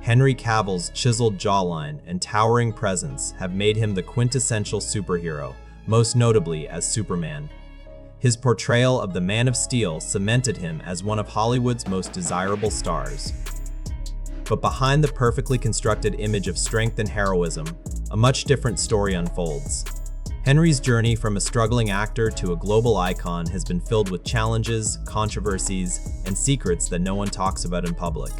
Henry Cavill's chiseled jawline and towering presence have made him the quintessential superhero, most notably as Superman. His portrayal of the Man of Steel cemented him as one of Hollywood's most desirable stars. But behind the perfectly constructed image of strength and heroism, a much different story unfolds. Henry's journey from a struggling actor to a global icon has been filled with challenges, controversies, and secrets that no one talks about in public.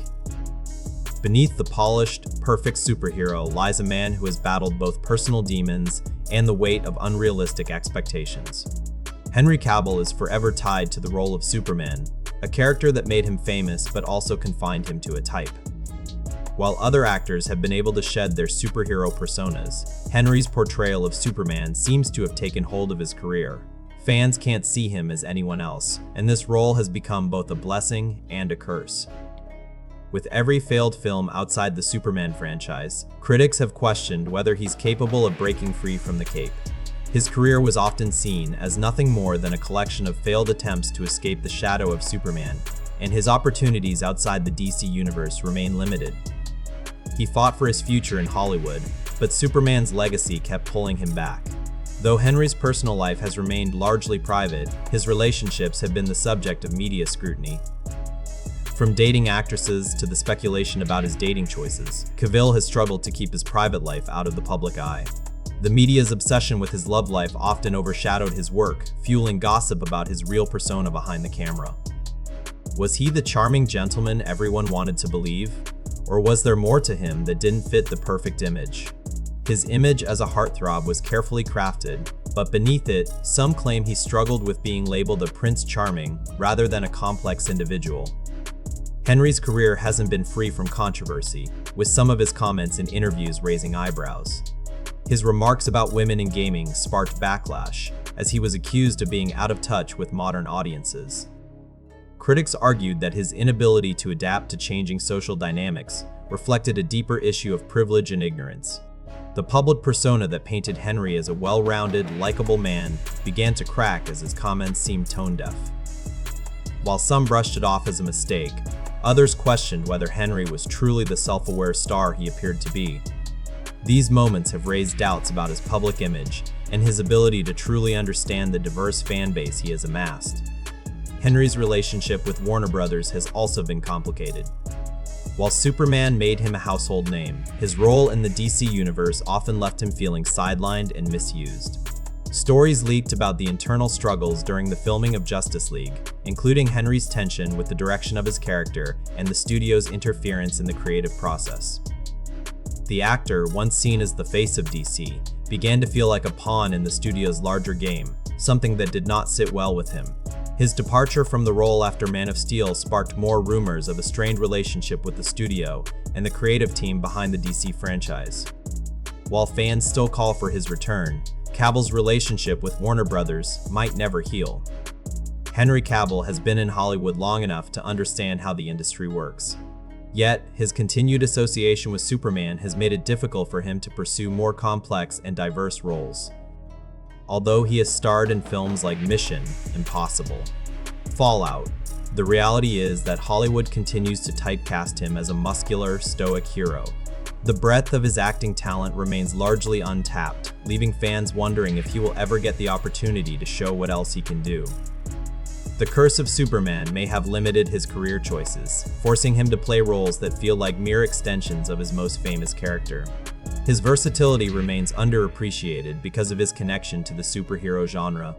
Beneath the polished, perfect superhero lies a man who has battled both personal demons and the weight of unrealistic expectations. Henry Cavill is forever tied to the role of Superman, a character that made him famous but also confined him to a type. While other actors have been able to shed their superhero personas, Henry's portrayal of Superman seems to have taken hold of his career. Fans can't see him as anyone else, and this role has become both a blessing and a curse. With every failed film outside the Superman franchise, critics have questioned whether he's capable of breaking free from the cape. His career was often seen as nothing more than a collection of failed attempts to escape the shadow of Superman, and his opportunities outside the DC universe remain limited. He fought for his future in Hollywood, but Superman's legacy kept pulling him back. Though Henry's personal life has remained largely private, his relationships have been the subject of media scrutiny. From dating actresses to the speculation about his dating choices, Cavill has struggled to keep his private life out of the public eye. The media's obsession with his love life often overshadowed his work, fueling gossip about his real persona behind the camera. Was he the charming gentleman everyone wanted to believe? Or was there more to him that didn't fit the perfect image? His image as a heartthrob was carefully crafted, but beneath it, some claim he struggled with being labeled a Prince Charming rather than a complex individual. Henry's career hasn't been free from controversy, with some of his comments in interviews raising eyebrows. His remarks about women in gaming sparked backlash, as he was accused of being out of touch with modern audiences. Critics argued that his inability to adapt to changing social dynamics reflected a deeper issue of privilege and ignorance. The public persona that painted Henry as a well-rounded, likable man began to crack as his comments seemed tone-deaf. While some brushed it off as a mistake, others questioned whether Henry was truly the self-aware star he appeared to be. These moments have raised doubts about his public image and his ability to truly understand the diverse fan base he has amassed. Henry's relationship with Warner Brothers has also been complicated. While Superman made him a household name, his role in the DC universe often left him feeling sidelined and misused. Stories leaked about the internal struggles during the filming of Justice League, including Henry's tension with the direction of his character and the studio's interference in the creative process. The actor, once seen as the face of DC, began to feel like a pawn in the studio's larger game, something that did not sit well with him. His departure from the role after Man of Steel sparked more rumors of a strained relationship with the studio and the creative team behind the DC franchise. While fans still call for his return, Cavill's relationship with Warner Brothers might never heal. Henry Cavill has been in Hollywood long enough to understand how the industry works. Yet, his continued association with Superman has made it difficult for him to pursue more complex and diverse roles. Although he has starred in films like Mission: Impossible, Fallout, the reality is that Hollywood continues to typecast him as a muscular, stoic hero. The breadth of his acting talent remains largely untapped, leaving fans wondering if he will ever get the opportunity to show what else he can do. The curse of Superman may have limited his career choices, forcing him to play roles that feel like mere extensions of his most famous character. His versatility remains underappreciated because of his connection to the superhero genre.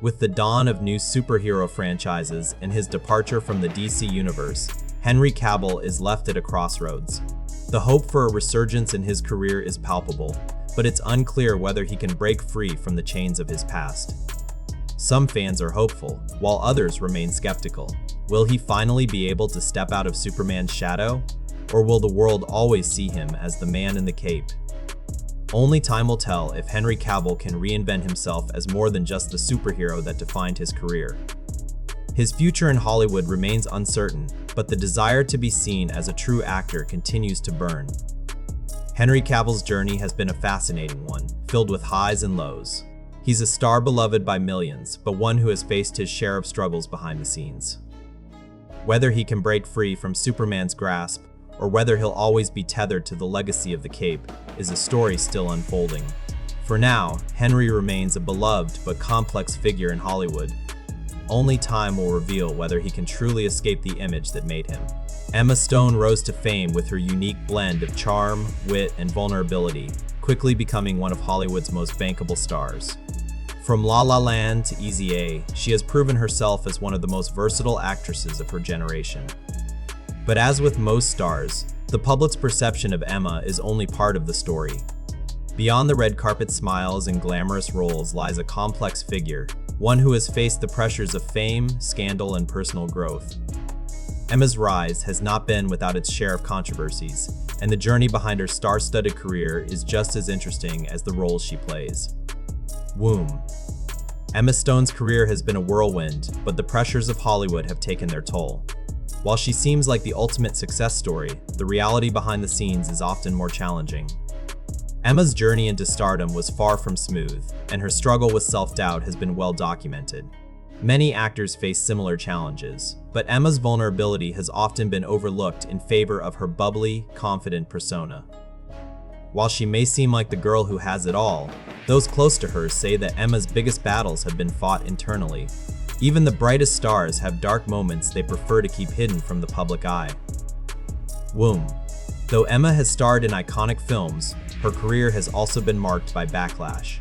With the dawn of new superhero franchises and his departure from the DC universe, Henry Cavill is left at a crossroads. The hope for a resurgence in his career is palpable, but it's unclear whether he can break free from the chains of his past. Some fans are hopeful, while others remain skeptical. Will he finally be able to step out of Superman's shadow? Or will the world always see him as the man in the cape? Only time will tell if Henry Cavill can reinvent himself as more than just the superhero that defined his career. His future in Hollywood remains uncertain, but the desire to be seen as a true actor continues to burn. Henry Cavill's journey has been a fascinating one, filled with highs and lows. He's a star beloved by millions, but one who has faced his share of struggles behind the scenes. Whether he can break free from Superman's grasp or whether he'll always be tethered to the legacy of the cape, is a story still unfolding. For now, Henry remains a beloved but complex figure in Hollywood. Only time will reveal whether he can truly escape the image that made him. Emma Stone rose to fame with her unique blend of charm, wit, and vulnerability, quickly becoming one of Hollywood's most bankable stars. From La La Land to Easy A, she has proven herself as one of the most versatile actresses of her generation. But as with most stars, the public's perception of Emma is only part of the story. Beyond the red carpet smiles and glamorous roles lies a complex figure, one who has faced the pressures of fame, scandal, and personal growth. Emma's rise has not been without its share of controversies, and the journey behind her star-studded career is just as interesting as the roles she plays. Womb. Emma Stone's career has been a whirlwind, but the pressures of Hollywood have taken their toll. While she seems like the ultimate success story, the reality behind the scenes is often more challenging. Emma's journey into stardom was far from smooth, and her struggle with self-doubt has been well documented. Many actors face similar challenges, but Emma's vulnerability has often been overlooked in favor of her bubbly, confident persona. While she may seem like the girl who has it all, those close to her say that Emma's biggest battles have been fought internally. Even the brightest stars have dark moments they prefer to keep hidden from the public eye. Womb. Though Emma has starred in iconic films, her career has also been marked by backlash.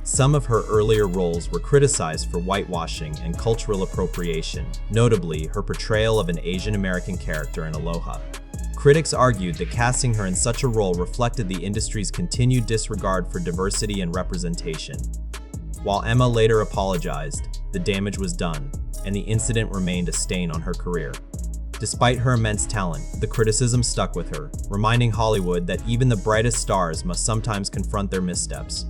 Some of her earlier roles were criticized for whitewashing and cultural appropriation, notably her portrayal of an Asian American character in Aloha. Critics argued that casting her in such a role reflected the industry's continued disregard for diversity and representation. While Emma later apologized, the damage was done, and the incident remained a stain on her career. Despite her immense talent, the criticism stuck with her, reminding Hollywood that even the brightest stars must sometimes confront their missteps.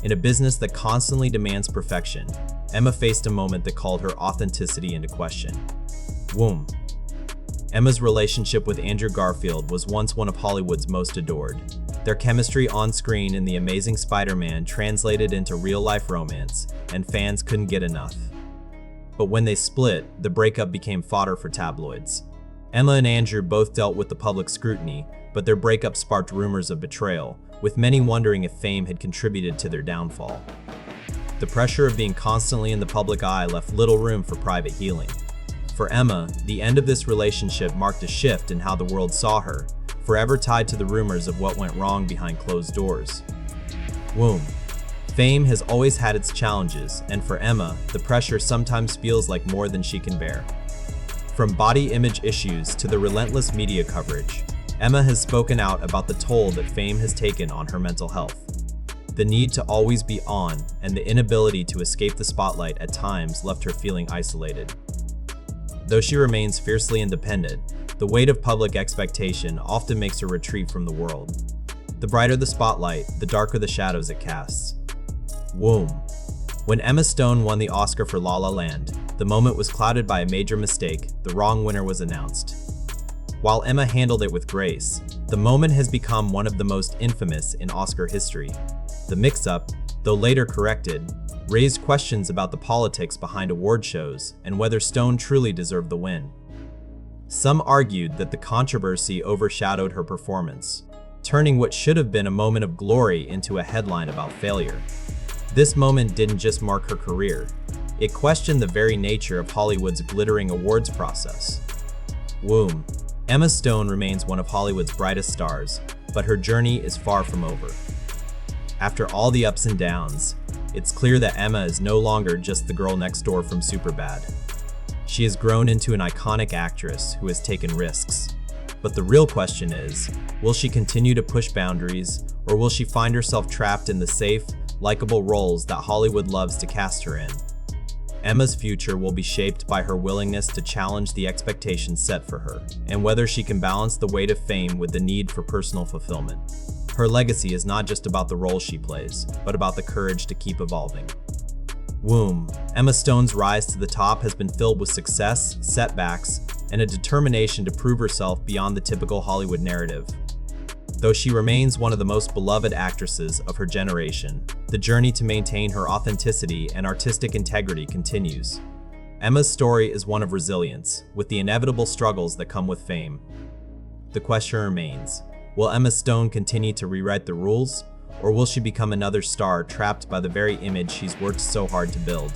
In a business that constantly demands perfection, Emma faced a moment that called her authenticity into question. Womb. Emma's relationship with Andrew Garfield was once one of Hollywood's most adored. Their chemistry on screen in The Amazing Spider-Man translated into real-life romance, and fans couldn't get enough. But when they split, the breakup became fodder for tabloids. Emma and Andrew both dealt with the public scrutiny, but their breakup sparked rumors of betrayal, with many wondering if fame had contributed to their downfall. The pressure of being constantly in the public eye left little room for private healing. For Emma, the end of this relationship marked a shift in how the world saw her, forever tied to the rumors of what went wrong behind closed doors. Womb. Fame has always had its challenges, and for Emma, the pressure sometimes feels like more than she can bear. From body image issues to the relentless media coverage, Emma has spoken out about the toll that fame has taken on her mental health. The need to always be on and the inability to escape the spotlight at times left her feeling isolated. Though she remains fiercely independent, the weight of public expectation often makes her retreat from the world. The brighter the spotlight, the darker the shadows it casts. Womb. When Emma Stone won the Oscar for La La Land, the moment was clouded by a major mistake. The wrong winner was announced. While Emma handled it with grace, the moment has become one of the most infamous in Oscar history. The mix-up, though later corrected, raised questions about the politics behind award shows and whether Stone truly deserved the win. Some argued that the controversy overshadowed her performance, turning what should have been a moment of glory into a headline about failure. This moment didn't just mark her career, it questioned the very nature of Hollywood's glittering awards process. Womb. Emma Stone remains one of Hollywood's brightest stars, but her journey is far from over. After all the ups and downs, it's clear that Emma is no longer just the girl next door from Superbad. She has grown into an iconic actress who has taken risks. But the real question is, will she continue to push boundaries, or will she find herself trapped in the safe, likable roles that Hollywood loves to cast her in? Emma's future will be shaped by her willingness to challenge the expectations set for her, and whether she can balance the weight of fame with the need for personal fulfillment. Her legacy is not just about the roles she plays, but about the courage to keep evolving. Womb. Emma Stone's rise to the top has been filled with success, setbacks, and a determination to prove herself beyond the typical Hollywood narrative. Though she remains one of the most beloved actresses of her generation, the journey to maintain her authenticity and artistic integrity continues. Emma's story is one of resilience, with the inevitable struggles that come with fame. the question remains, will Emma Stone continue to rewrite the rules, or will she become another star trapped by the very image she's worked so hard to build?